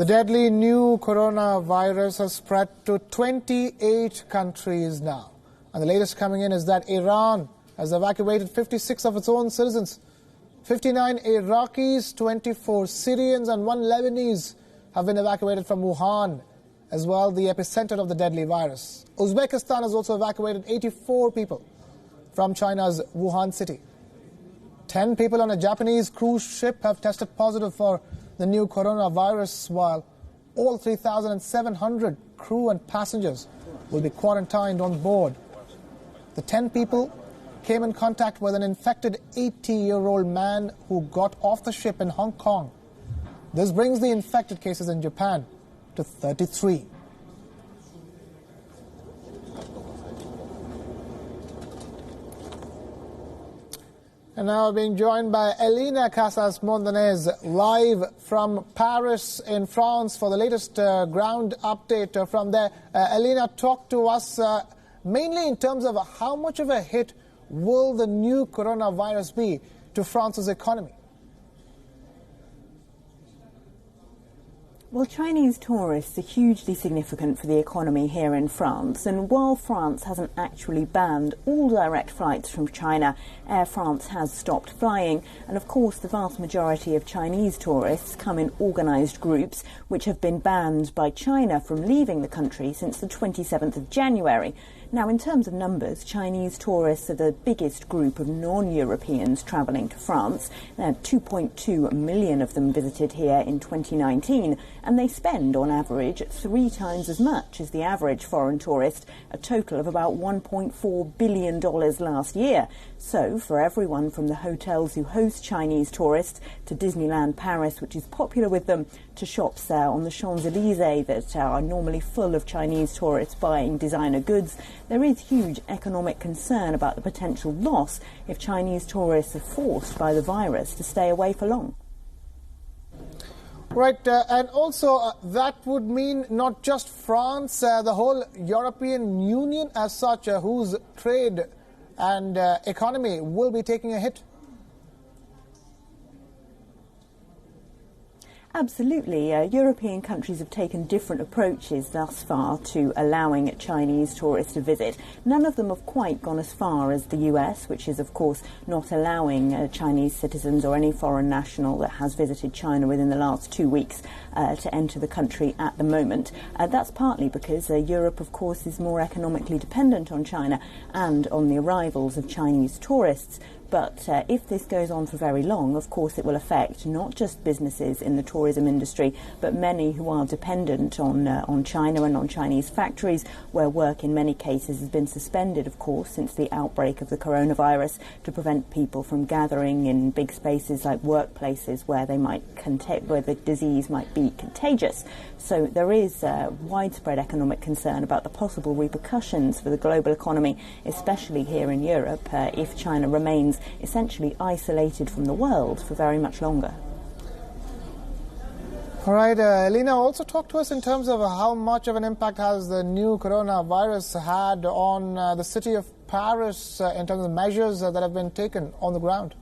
The deadly new coronavirus has spread to 28 countries now. And the latest coming in is that Iran has evacuated 56 of its own citizens. 59 Iraqis, 24 Syrians and 1 Lebanese have been evacuated from Wuhan, as well the epicenter of the deadly virus. Uzbekistan has also evacuated 84 people from China's Wuhan city. 10 people on a Japanese cruise ship have tested positive for the new coronavirus, while all 3,700 crew and passengers will be quarantined on board. The 10 people came in contact with an infected 80-year-old man who got off the ship in Hong Kong. This brings the infected cases in Japan to 33. And now being joined by Elena Casas-Mondanez, live from Paris in France for the latest ground update from there. Elena, talk to us mainly in terms of how much of a hit will the new coronavirus be to France's economy? Well, Chinese tourists are hugely significant for the economy here in France, and while France hasn't actually banned all direct flights from China, Air France has stopped flying, and of course the vast majority of Chinese tourists come in organised groups which have been banned by China from leaving the country since the 27th of January. Now, in terms of numbers, Chinese tourists are the biggest group of non-Europeans travelling to France. 2.2 million of them visited here in 2019, and they spend, on average, 3 times as much as the average foreign tourist, a total of about $1.4 billion last year. So, for everyone from the hotels who host Chinese tourists to Disneyland Paris, which is popular with them, to shops on the Champs-Élysées that are normally full of Chinese tourists buying designer goods, there is huge economic concern about the potential loss if Chinese tourists are forced by the virus to stay away for long. Right, and also that would mean not just France, the whole European Union as such, whose trade and economy will be taking a hit. Absolutely. European countries have taken different approaches thus far to allowing Chinese tourists to visit. None of them have quite gone as far as the US, which is, of course, not allowing Chinese citizens or any foreign national that has visited China within the last 2 weeks to enter the country at the moment. That's partly because Europe, of course, is more economically dependent on China and on the arrivals of Chinese tourists. But if this goes on for very long, of course, it will affect not just businesses in the tourism industry, but many who are dependent on China and on Chinese factories, where work in many cases has been suspended, of course, since the outbreak of the coronavirus, to prevent people from gathering in big spaces like workplaces where where the disease might be contagious. So there is widespread economic concern about the possible repercussions for the global economy, especially here in Europe, if China remains essentially isolated from the world for very much longer. All right, Elena, also talk to us in terms of how much of an impact has the new coronavirus had on the city of Paris in terms of measures that have been taken on the ground.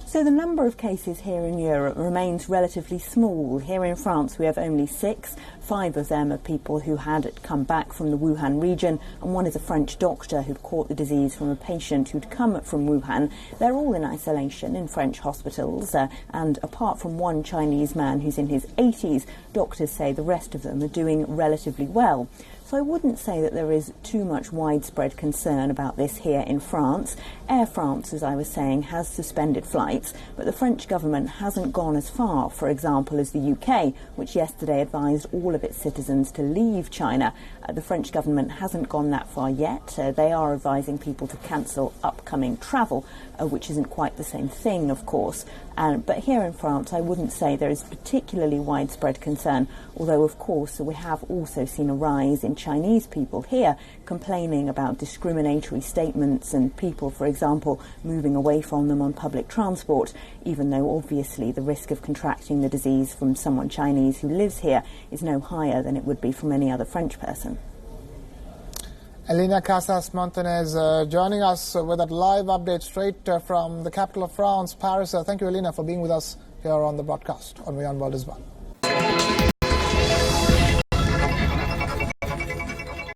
So the number of cases here in Europe remains relatively small. Here in France we have only 6. 5 of them are people who had come back from the Wuhan region, and one is a French doctor who'd caught the disease from a patient who'd come from Wuhan. They're all in isolation in French hospitals, and apart from one Chinese man who's in his 80s, doctors say the rest of them are doing relatively well. So I wouldn't say that there is too much widespread concern about this here in France. Air France, as I was saying, has suspended flights, but the French government hasn't gone as far, for example, as the UK, which yesterday advised all of its citizens to leave China. The French government hasn't gone that far yet. They are advising people to cancel upcoming travel, which isn't quite the same thing, of course. But here in France, I wouldn't say there is particularly widespread concern, although, of course, we have also seen a rise in Chinese people here complaining about discriminatory statements and people, for example, moving away from them on public transport, even though obviously the risk of contracting the disease from someone Chinese who lives here is no higher than it would be from any other French person. Elena Casas Montanez joining us with that live update straight from the capital of France, Paris. Thank you, Elena, for being with us here on the broadcast on WION World as well.